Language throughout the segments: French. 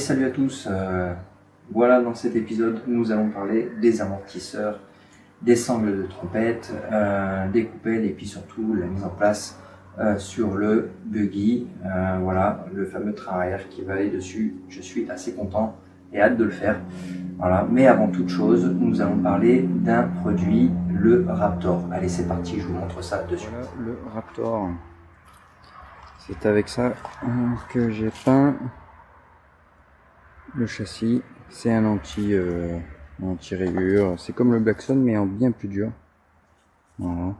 salut à tous, voilà dans cet épisode nous allons parler des amortisseurs, des sangles de trompette, des coupelles et puis surtout la mise en place sur le buggy, voilà le fameux train arrière qui va aller dessus. Je suis assez content et hâte de le faire. Voilà. Mais avant toute chose, nous allons parler d'un produit, le Raptor. Allez, c'est parti, je vous montre ça de suite. Voilà le Raptor. C'est avec ça que j'ai peint le châssis. C'est un anti-rayure. C'est comme le Blackson mais en bien plus dur. Voilà.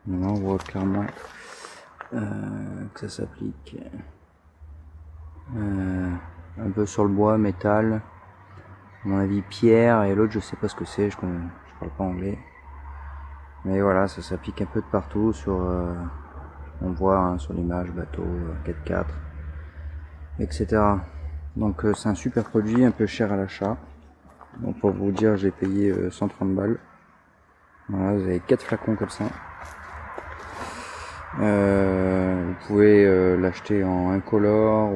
Là, on voit clairement que ça s'applique un peu sur le bois, métal, à mon avis pierre, et l'autre je sais pas ce que c'est, je parle pas anglais, mais voilà, ça s'applique un peu de partout sur on voit hein, sur l'image bateau 4x4 etc. Donc c'est un super produit, un peu cher à l'achat. Donc pour vous dire, j'ai payé 130 balles. Voilà, vous avez 4 flacons comme ça. Vous pouvez l'acheter en incolore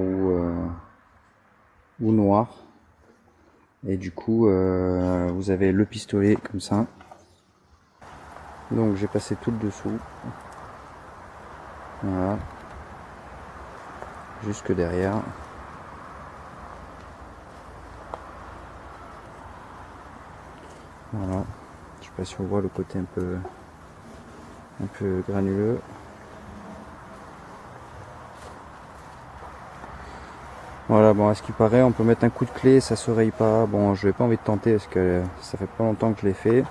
ou noir, et du coup vous avez le pistolet comme ça. Donc j'ai passé tout le dessous, voilà, jusque derrière. Voilà, je sais pas si on voit le côté un peu granuleux. Voilà, bon, à ce qui paraît, on peut mettre un coup de clé, ça se raye pas. Bon, je n'ai pas envie de tenter parce que ça fait pas longtemps que je l'ai fait.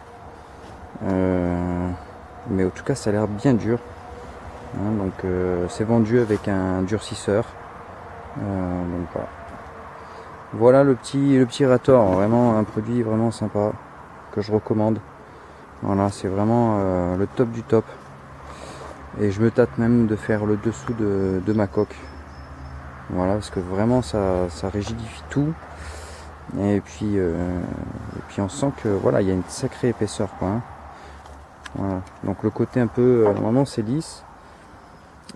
Mais en tout cas, ça a l'air bien dur. Hein, donc, c'est vendu avec un durcisseur. Donc voilà. Voilà le petit Raptor, vraiment un produit vraiment sympa que je recommande. Voilà, c'est vraiment le top du top. Et je me tâte même de faire le dessous de ma coque. Voilà, parce que vraiment ça rigidifie tout. Et puis on sent que voilà, il y a une sacrée épaisseur quoi. Hein. Voilà. Donc le côté un peu normalement c'est lisse.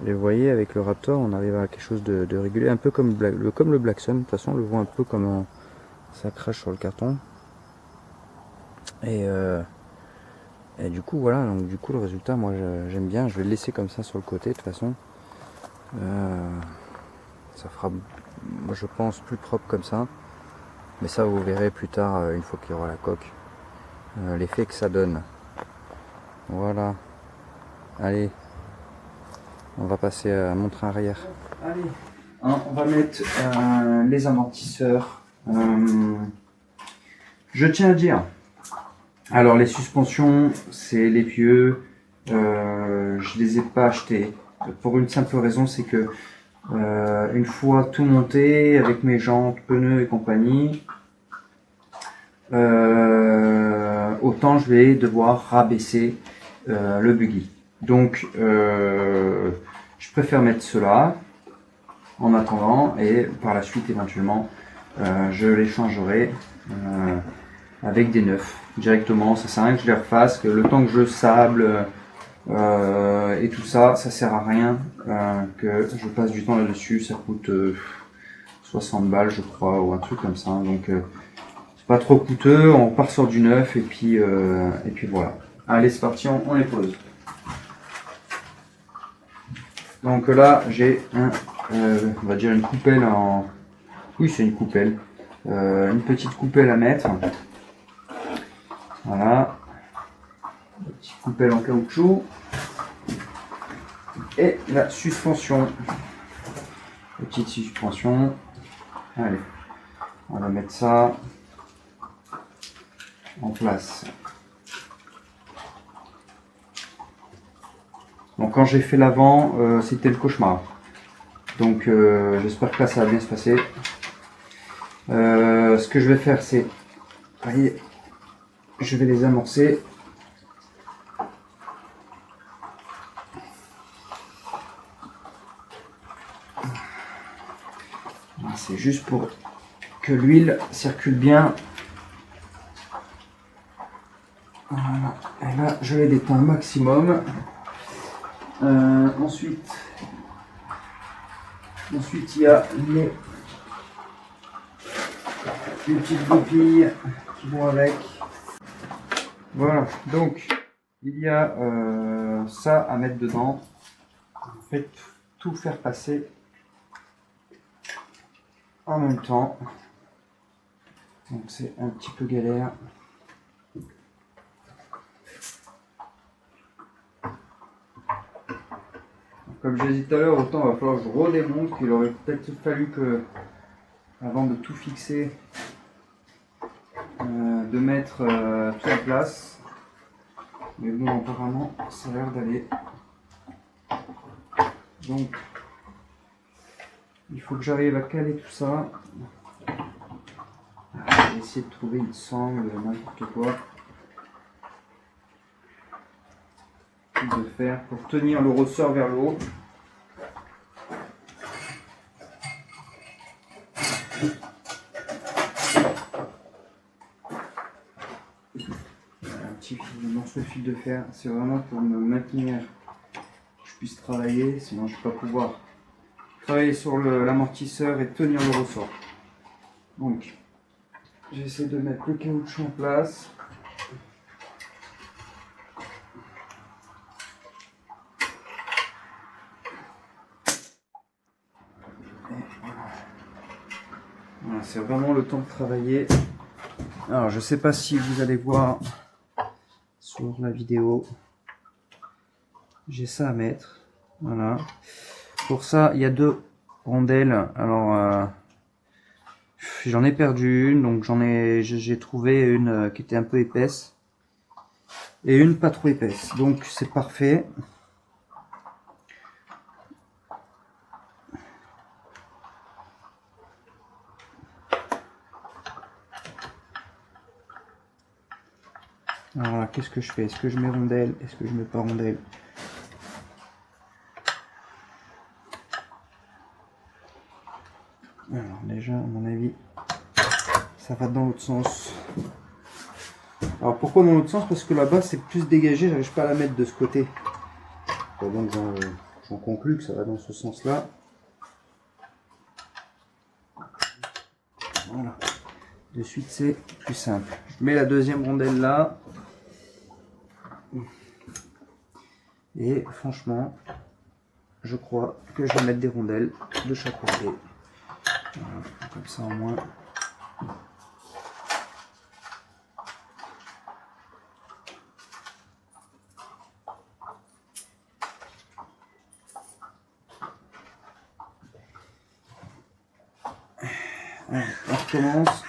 Et vous voyez avec le Raptor on arrive à quelque chose de régulier, un peu comme le Blackson. De toute façon on le voit un peu comme ça crache sur le carton. Et du coup voilà, donc du coup le résultat moi j'aime bien. Je vais le laisser comme ça sur le côté de toute façon. Ça fera, moi je pense, plus propre comme ça. Mais ça vous verrez plus tard, une fois qu'il y aura la coque, l'effet que ça donne. Voilà. Allez, on va passer à mon train arrière. Allez, on va mettre les amortisseurs. Je tiens à dire, alors les suspensions, c'est les vieux. Je les ai pas achetées pour une simple raison, c'est que une fois tout monté avec mes jantes, pneus et compagnie, autant je vais devoir rabaisser le buggy. Donc je préfère mettre cela en attendant, et par la suite éventuellement je les changerai avec des neufs directement. Ça sert à rien que je les refasse, que le temps que je sable et tout ça, ça sert à rien que je passe du temps là-dessus. Ça coûte 60 balles je crois, ou un truc comme ça. Donc c'est pas trop coûteux, on part sur du neuf et puis voilà. Allez, c'est parti, on les pose. Donc là j'ai on va dire une coupelle en... Oui, c'est une coupelle. Une petite coupelle à mettre. Voilà. Une petite coupelle en caoutchouc. Et la suspension. Petite suspension. Allez. On va mettre ça en place. Donc quand j'ai fait l'avant, c'était le cauchemar. Donc j'espère que là ça va bien se passer. Ce que je vais faire, c'est, voyez, je vais les amorcer. C'est juste pour que l'huile circule bien. Voilà. Et là, je les détends au maximum. Ensuite, Ensuite, il y a les petites goupilles qui vont avec. Voilà, donc il y a ça à mettre dedans. En fait, tout faire passer en même temps. Donc c'est un petit peu galère. Comme je l'ai dit tout à l'heure, autant il va falloir que je redémonte. Il aurait peut-être fallu que, avant de tout fixer, de mettre tout en place. Mais bon, apparemment, ça a l'air d'aller. Donc, il faut que j'arrive à caler tout ça. Je vais essayer de trouver une sangle, n'importe quoi. De faire pour tenir le ressort vers le haut. Un petit morceau de fil de fer, c'est vraiment pour me maintenir, que je puisse travailler, sinon je ne vais pas pouvoir travailler sur l'amortisseur et tenir le ressort. Donc, j'essaie de mettre le caoutchouc en place. Voilà, c'est vraiment le temps de travailler. Alors, je ne sais pas si vous allez voir sur la vidéo. J'ai ça à mettre. Voilà. Pour ça, il y a 2 rondelles. Alors, j'en ai perdu une, donc j'ai trouvé une qui était un peu épaisse et une pas trop épaisse. Donc, c'est parfait. Alors, qu'est-ce que je fais? Est-ce que je mets rondelle? Est-ce que je mets pas rondelle? Alors, déjà, à mon avis, ça va dans l'autre sens. Alors, pourquoi dans l'autre sens? Parce que là-bas, c'est plus dégagé, j'arrive pas à la mettre de ce côté. Donc, j'en conclus que ça va dans ce sens-là. Voilà. De suite, c'est plus simple. Je mets la deuxième rondelle là. Et franchement, je crois que je vais mettre des rondelles de chaque côté. Voilà, comme ça au moins. Allez, on recommence.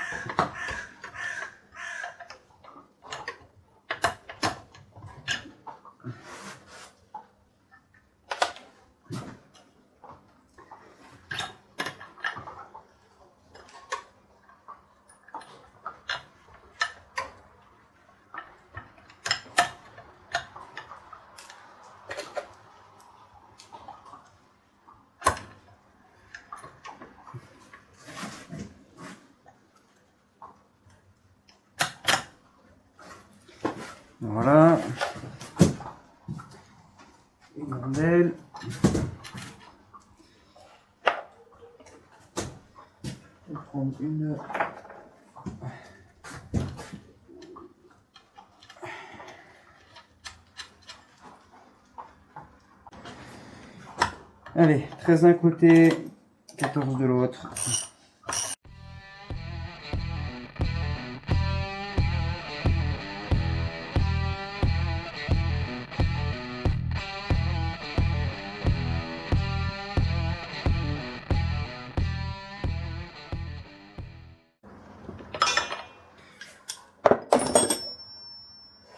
Voilà. Une rondelle. On va prendre une. Allez, 13 d'un côté, 14 de l'autre.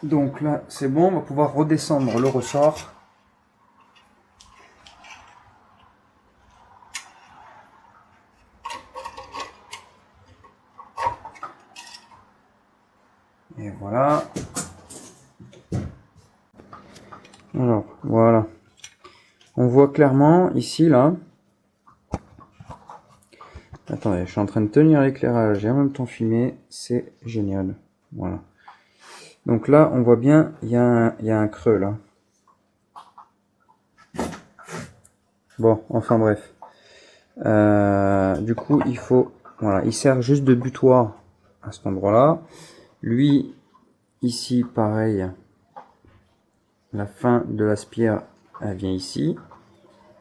Donc là, c'est bon, on va pouvoir redescendre le ressort. Et voilà. Alors, voilà. On voit clairement ici, là. Attendez, je suis en train de tenir l'éclairage et en même temps filmer. C'est génial. Voilà. Donc là, on voit bien, il y a un creux, là. Bon, enfin bref. Du coup, il faut, voilà, il sert juste de butoir à cet endroit-là. Lui, ici, pareil, la fin de la spire, elle vient ici.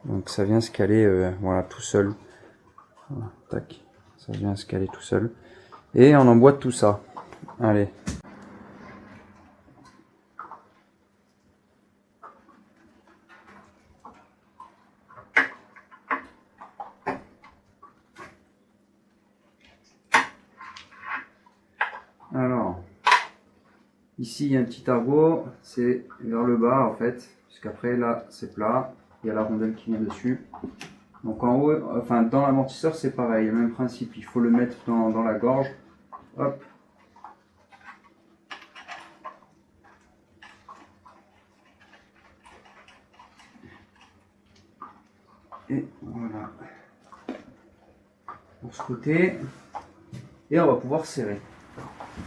Donc ça vient se caler, voilà, tout seul. Voilà, tac, ça vient se caler tout seul. Et on emboîte tout ça. Allez. Alors, ici il y a un petit argot, c'est vers le bas en fait, puisqu'après là c'est plat, il y a la rondelle qui vient dessus. Donc en haut, enfin dans l'amortisseur c'est pareil, le même principe, il faut le mettre dans la gorge. Hop. Et voilà. Pour ce côté. Et on va pouvoir serrer.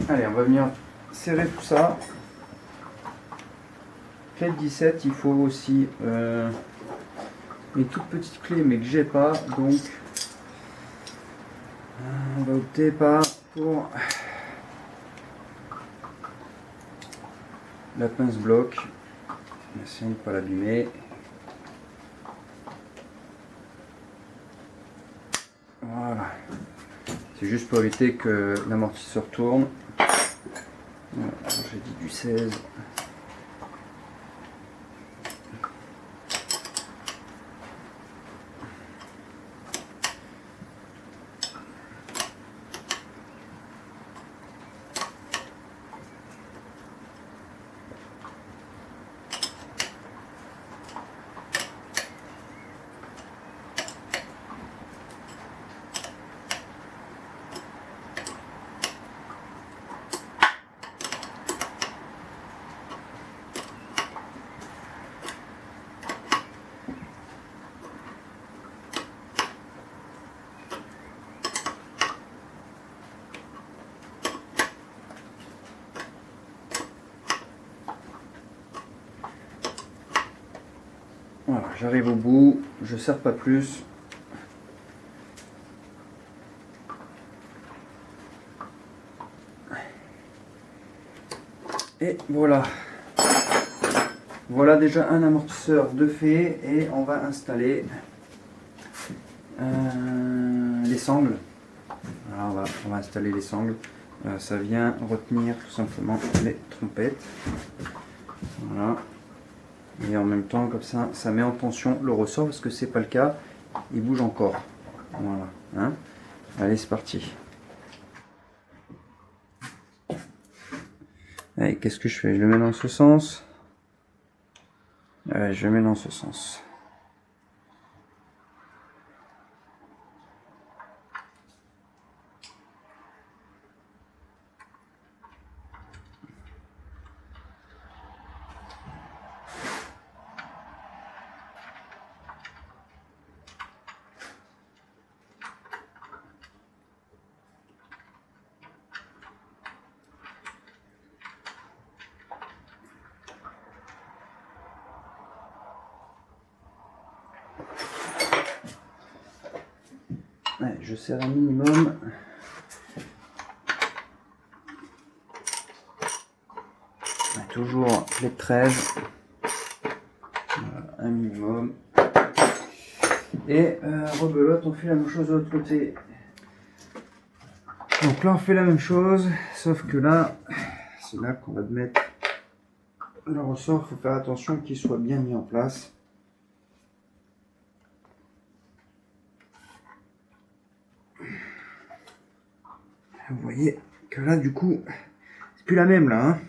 Allez, on va venir serrer tout ça. Clé de 17, il faut aussi une toute petite clé, mais que j'ai pas, donc on va opter pour la pince bloc. Essayons de ne pas l'abîmer. Voilà. C'est juste pour éviter que l'amortisseur tourne. Voilà, j'ai dit du 16. Voilà, j'arrive au bout, je serre pas plus. Et voilà. Voilà déjà un amortisseur de fait et on va installer les sangles. Voilà, on va installer les sangles. Ça vient retenir tout simplement les trompettes. Voilà. Et en même temps, comme ça met en tension le ressort parce que c'est pas le cas, il bouge encore. Voilà. Hein. Allez, c'est parti. Allez, qu'est-ce que je fais? Je le mets dans ce sens. Allez, je le mets dans ce sens. Allez, je serre un minimum. Toujours les 13. Voilà, un minimum. Et rebelote, on fait la même chose de l'autre côté. Donc là on fait la même chose, sauf que là, c'est là qu'on va mettre le ressort. Il faut faire attention qu'il soit bien mis en place. Vous voyez que là du coup, c'est plus la même là. Hein.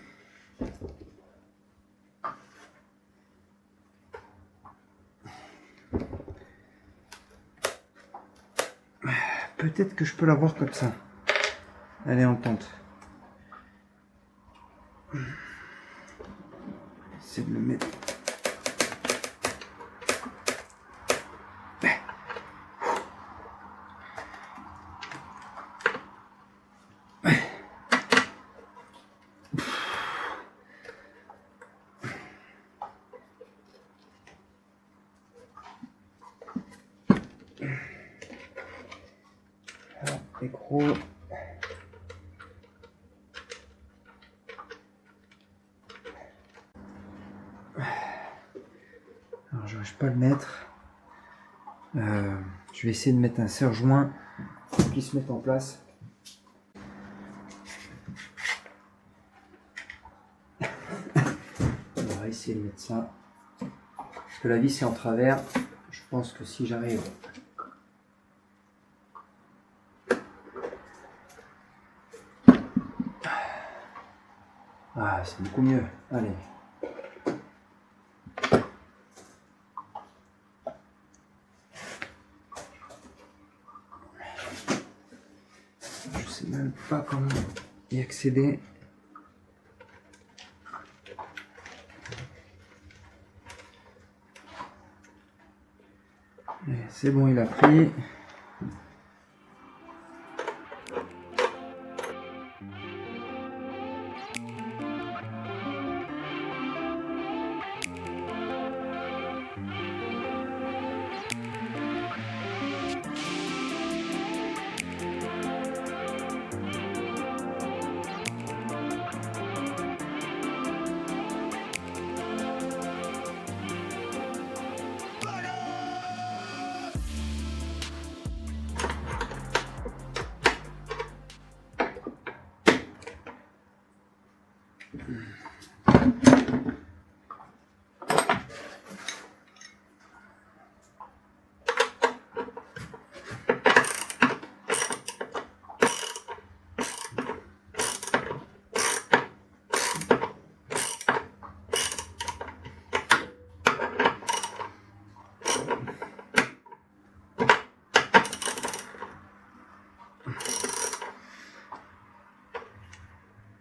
Peut-être que je peux l'avoir comme ça. Allez, on tente. C'est de le mettre. écrou. Alors je n'arrive pas à le mettre. Je vais essayer de mettre un serre-joint pour qu'il se mette en place. On va essayer de mettre ça. Parce que la vis est en travers. Je pense que si j'arrive... Ah, c'est beaucoup mieux. Allez. Je sais même pas comment y accéder. C'est bon, il a pris.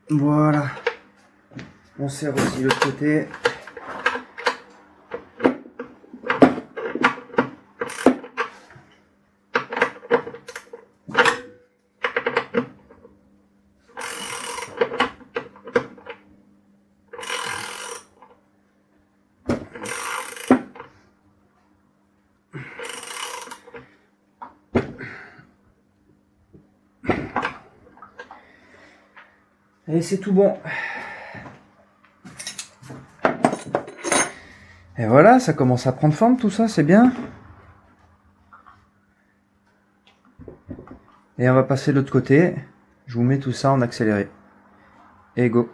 Voilà. On serre aussi l'autre côté. Et c'est tout bon. Et voilà, ça commence à prendre forme tout ça, c'est bien. Et on va passer de l'autre côté. Je vous mets tout ça en accéléré. Et go.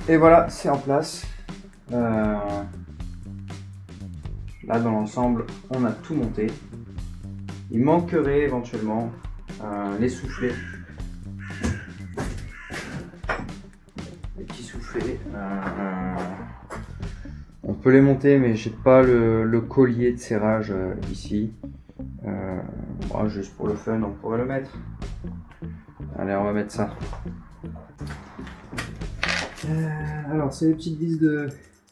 Et voilà, c'est en place. Là, dans l'ensemble, on a tout monté. Il manquerait éventuellement les soufflets. Les petits soufflets. On peut les monter, mais j'ai pas le collier de serrage ici. Bon, juste pour le fun, on pourrait le mettre. Allez, on va mettre ça. Alors, c'est les petites vis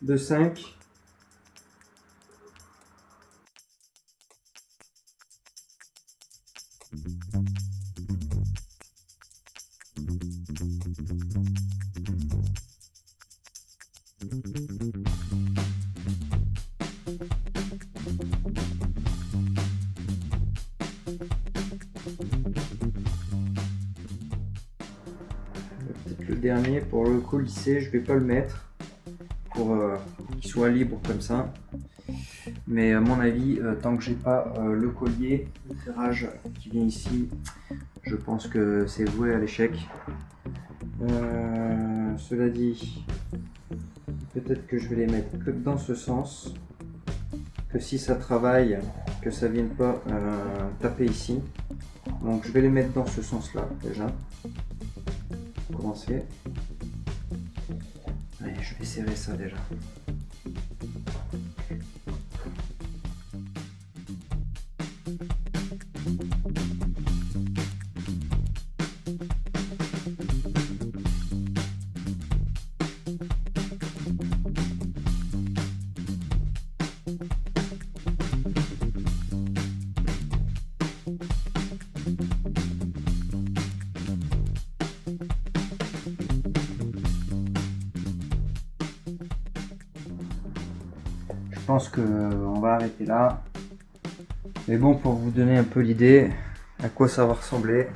de 5. Peut-être le dernier pour le colisser, je vais pas le mettre pour qu'il soit libre comme ça. Mais à mon avis, tant que j'ai pas le collier, le serrage qui vient ici, je pense que c'est voué à l'échec. Cela dit, peut-être que je vais les mettre que dans ce sens, que si ça travaille, que ça vienne pas taper ici. Donc je vais les mettre dans ce sens-là déjà. Pour commencer. Allez, je vais serrer ça déjà. Je pense qu'on va arrêter là. Mais bon, pour vous donner un peu l'idée à quoi ça va ressembler.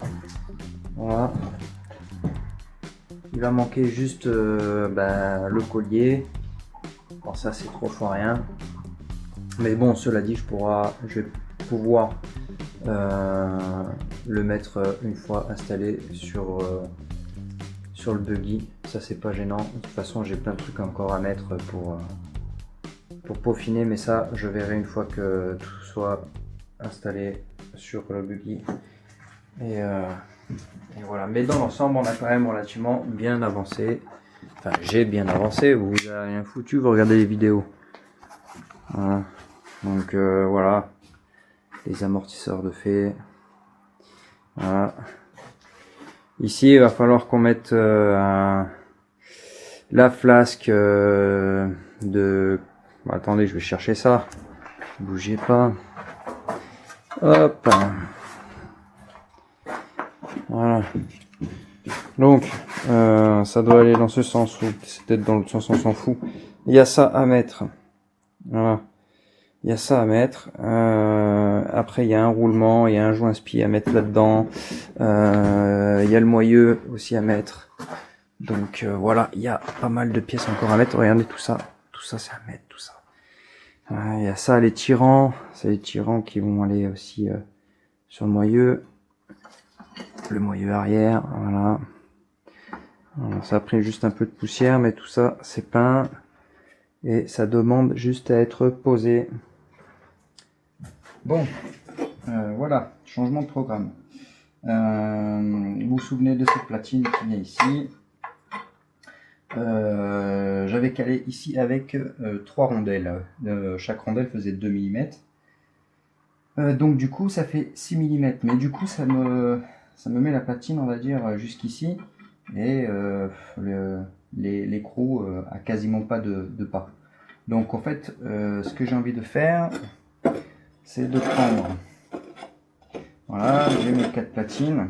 Voilà. Il va manquer juste le collier. Bon, ça c'est trop fois rien. Mais bon, cela dit, je vais pouvoir le mettre une fois installé sur le buggy. Ça c'est pas gênant. De toute façon, j'ai plein de trucs encore à mettre pour peaufiner, mais ça je verrai une fois que tout soit installé sur le buggy. Et voilà. Mais dans l'ensemble, on a quand même relativement bien avancé. Enfin, j'ai bien avancé. Vous avez rien foutu, vous regardez les vidéos. Voilà. Donc voilà, les amortisseurs de fait. Voilà. Ici, il va falloir qu'on mette la flasque de... Bon, attendez, je vais chercher ça. Bougez pas. Hop. Voilà. Donc, ça doit aller dans ce sens, ou c'est peut-être dans l'autre sens, on s'en fout. Il y a ça à mettre. Voilà. Il y a ça à mettre. Après, il y a un roulement, il y a un joint spi à mettre là-dedans. Il y a le moyeu aussi à mettre. Donc voilà, il y a pas mal de pièces encore à mettre. Regardez tout ça. Tout ça, c'est à mettre, tout ça. Il y a ça, les tirants. C'est les tirants qui vont aller aussi sur le moyeu. Le moyeu arrière, voilà. Alors, ça a pris juste un peu de poussière, mais tout ça, c'est peint. Et ça demande juste à être posé. Bon, voilà, changement de programme. Vous vous souvenez de cette platine qui vient ici. J'avais calé ici avec 3 rondelles. Chaque rondelle faisait 2 mm. Donc du coup ça fait 6 mm, mais du coup ça me met la platine, on va dire, jusqu'ici, et l'écrou a quasiment pas de pas. Donc en fait, ce que j'ai envie de faire, c'est de prendre, voilà, j'ai mes 4 platines,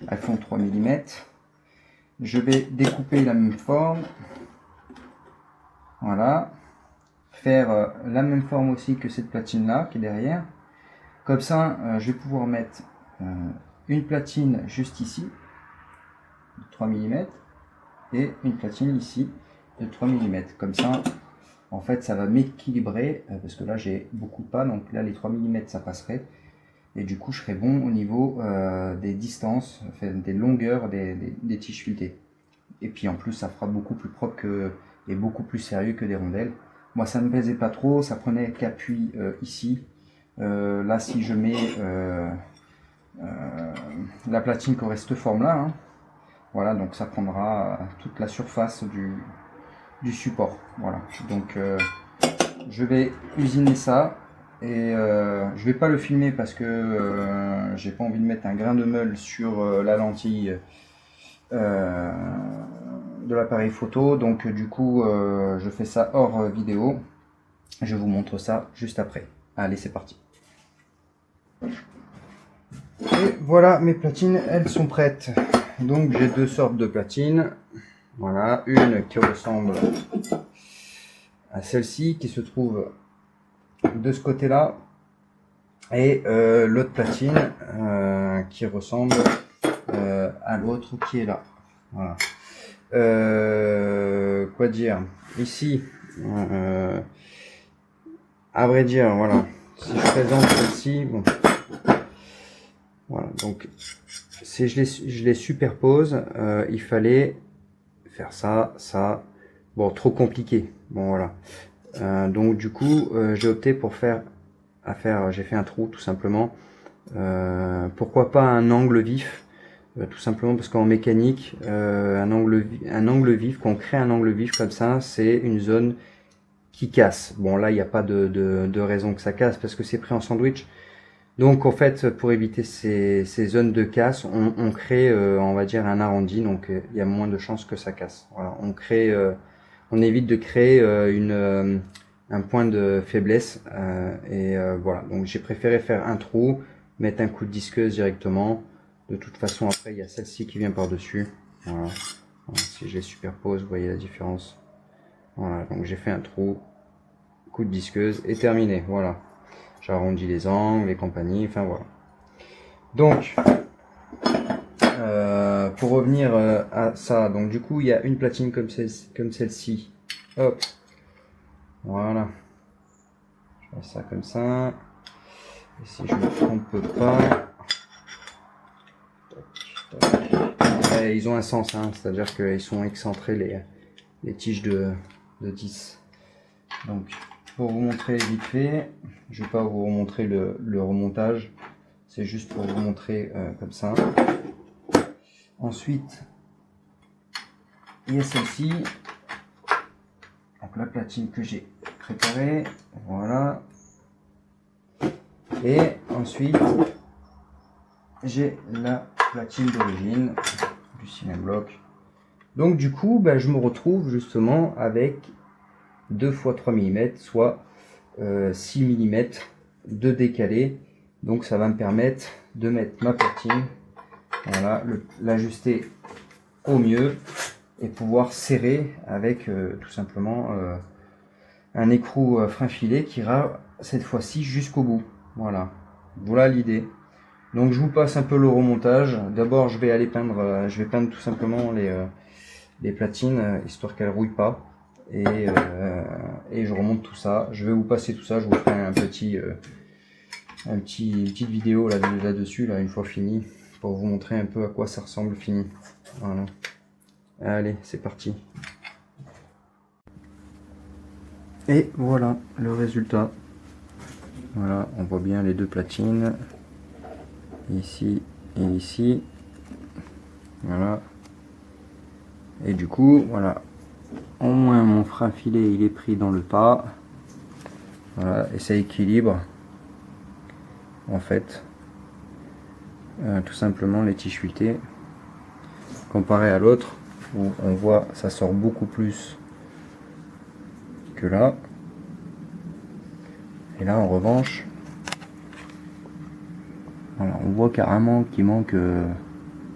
elles font 3 mm, je vais découper la même forme, voilà, faire la même forme aussi que cette platine là qui est derrière. Comme ça, je vais pouvoir mettre une platine juste ici, de 3 mm, et une platine ici, de 3 mm. Comme ça, en fait, ça va m'équilibrer, parce que là, j'ai beaucoup de pas, donc là, les 3 mm, ça passerait. Et du coup, je serai bon au niveau des distances, enfin, des longueurs des tiges filetées. Et puis, en plus, ça fera beaucoup plus propre et beaucoup plus sérieux que des rondelles. Moi, ça ne me plaisait pas trop, ça prenait qu'appui ici. Là, si je mets la platine qui aurait cette forme là, hein, voilà, donc ça prendra toute la surface du support. Voilà, donc je vais usiner ça, et je vais pas le filmer parce que j'ai pas envie de mettre un grain de meule sur la lentille de l'appareil photo, donc du coup je fais ça hors vidéo. Je vous montre ça juste après. Allez, c'est parti. Et voilà, mes platines, elles sont prêtes. Donc j'ai deux sortes de platines. Voilà, une qui ressemble à celle-ci qui se trouve de ce côté-là, et l'autre platine qui ressemble à l'autre qui est là. Voilà. Quoi dire ici, à vrai dire, voilà, si je présente celle-ci, bon, voilà, donc si je les superpose, il fallait faire ça, bon, trop compliqué, bon voilà. Donc du coup j'ai opté pour j'ai fait un trou tout simplement. Pourquoi pas un angle vif, tout simplement parce qu'en mécanique, un angle vif, quand on crée un angle vif comme ça, c'est une zone qui casse. Bon là il n'y a pas de raison que ça casse parce que c'est pris en sandwich. Donc en fait, pour éviter ces zones de casse, on crée, on va dire, un arrondi, donc il y a moins de chances que ça casse. Voilà, on évite de créer un point de faiblesse, voilà. Donc j'ai préféré faire un trou, mettre un coup de disqueuse directement. De toute façon, après il y a celle-ci qui vient par dessus. Voilà. Voilà, si je les superpose, vous voyez la différence. Voilà, donc j'ai fait un trou, coup de disqueuse et terminé. Voilà. J'arrondis les angles et compagnie, enfin voilà. Donc, pour revenir à ça, donc du coup, il y a une platine comme celle-ci. Hop, voilà. Je fais ça comme ça. Et si je ne me trompe pas, et ils ont un sens, hein, c'est-à-dire qu'ils sont excentrés les tiges de 10. Donc, pour vous montrer vite fait, je ne vais pas vous remontrer le remontage, c'est juste pour vous montrer comme ça. Ensuite, il y a celle-ci, donc la platine que j'ai préparée, voilà. Et ensuite, j'ai la platine d'origine du Cineblock. Donc du coup, je me retrouve justement avec 2 x 3 mm, soit 6 mm de décalé. Donc ça va me permettre de mettre ma platine, voilà, l'ajuster au mieux et pouvoir serrer avec tout simplement un écrou frein filet qui ira cette fois-ci jusqu'au bout. Voilà, voilà l'idée. Donc je vous passe un peu le remontage. D'abord je vais aller peindre, je vais peindre tout simplement les platines histoire qu'elles rouillent pas. Et je remonte tout ça. Je vais vous passer tout ça. Je vous ferai une petite vidéo là-dessus, une fois fini, pour vous montrer un peu à quoi ça ressemble fini. Voilà. Allez, c'est parti. Et voilà le résultat. Voilà, on voit bien les deux platines, ici et ici. Voilà. Et du coup, voilà. Au moins mon frein filet il est pris dans le pas. Voilà, et ça équilibre. en fait. Tout simplement l'étanchéité comparé à l'autre où on voit ça sort beaucoup plus que là, et là en revanche voilà, on voit carrément qu'il manque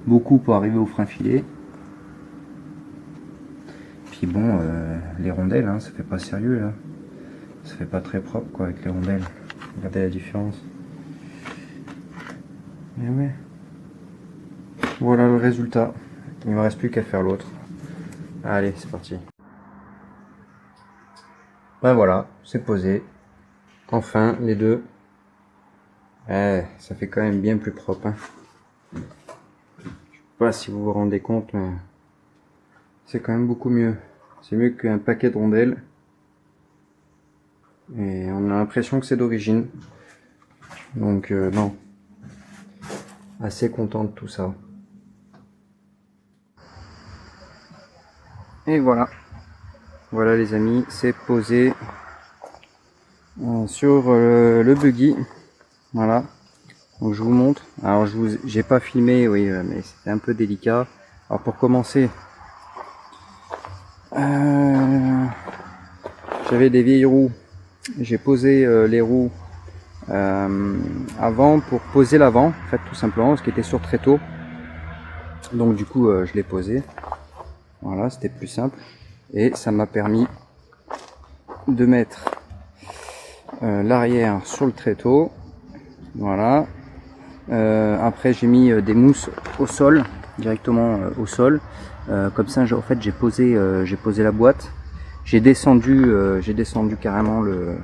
beaucoup pour arriver au frein filé. Puis bon, les rondelles, hein, ça fait pas sérieux là, ça fait pas très propre quoi avec les rondelles. Regardez la différence. Et ouais. Voilà le résultat. Il me reste plus qu'à faire l'autre. Allez, c'est parti. Ben voilà, c'est posé. Enfin, les deux. Ça fait quand même bien plus propre. Hein. Je sais pas si vous vous rendez compte, mais c'est quand même beaucoup mieux. C'est mieux qu'un paquet de rondelles. Et on a l'impression que c'est d'origine. Donc non. Assez content de tout ça. Et voilà. Voilà les amis, c'est posé sur le buggy. Voilà. Donc je vous montre. Alors j'ai pas filmé, oui, mais c'était un peu délicat. Alors pour commencer, j'avais des vieilles roues. J'ai posé les roues avant pour poser l'avant, en fait, tout simplement, ce qui était sur tréteau. Donc du coup, je l'ai posé. Voilà, c'était plus simple. Et ça m'a permis de mettre l'arrière sur le tréteau. Voilà. Après, j'ai mis des mousses au sol, directement au sol. Comme ça, en fait, j'ai posé la boîte. J'ai descendu carrément le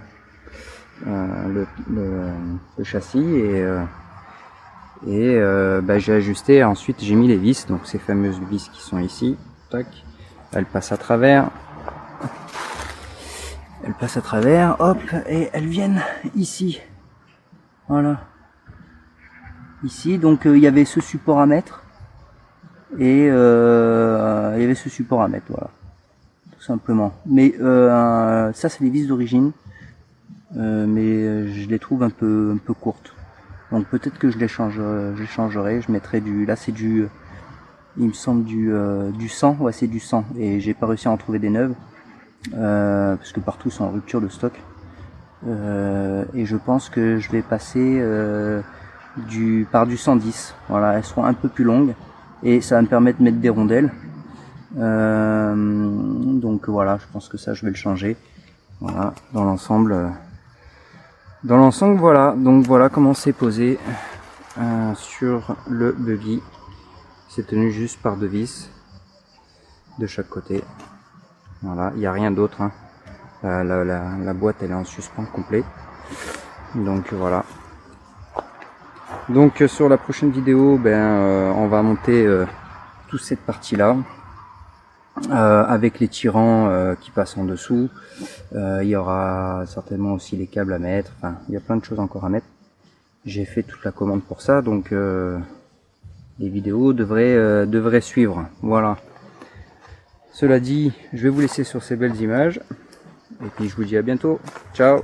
châssis et j'ai ajusté. Ensuite j'ai mis les vis, donc ces fameuses vis qui sont ici, tac, elles passent à travers, hop, et elles viennent ici, voilà, ici. Donc il y avait ce support à mettre et voilà, tout simplement. Mais ça c'est les vis d'origine. Mais je les trouve un peu courtes, donc peut-être que je les changerai. Je mettrai là c'est du, il me semble du 100, ouais c'est du 100, et j'ai pas réussi à en trouver des neuves parce que partout sont en rupture de stock, et je pense que je vais passer par du 110. Voilà, elles seront un peu plus longues et ça va me permettre de mettre des rondelles, donc voilà, je pense que ça je vais le changer. Voilà, dans l'ensemble, voilà. Donc voilà comment c'est posé sur le buggy. C'est tenu juste par 2 vis de chaque côté. Voilà, il n'y a rien d'autre. Hein. La boîte elle est en suspens complet. Donc voilà. Donc sur la prochaine vidéo, on va monter toute cette partie là. Avec les tirants qui passent en dessous. Il y aura certainement aussi les câbles à mettre. Enfin, il y a plein de choses encore à mettre. J'ai fait toute la commande pour ça, donc les vidéos devraient suivre. Voilà. Cela dit, je vais vous laisser sur ces belles images. Et puis je vous dis à bientôt. Ciao.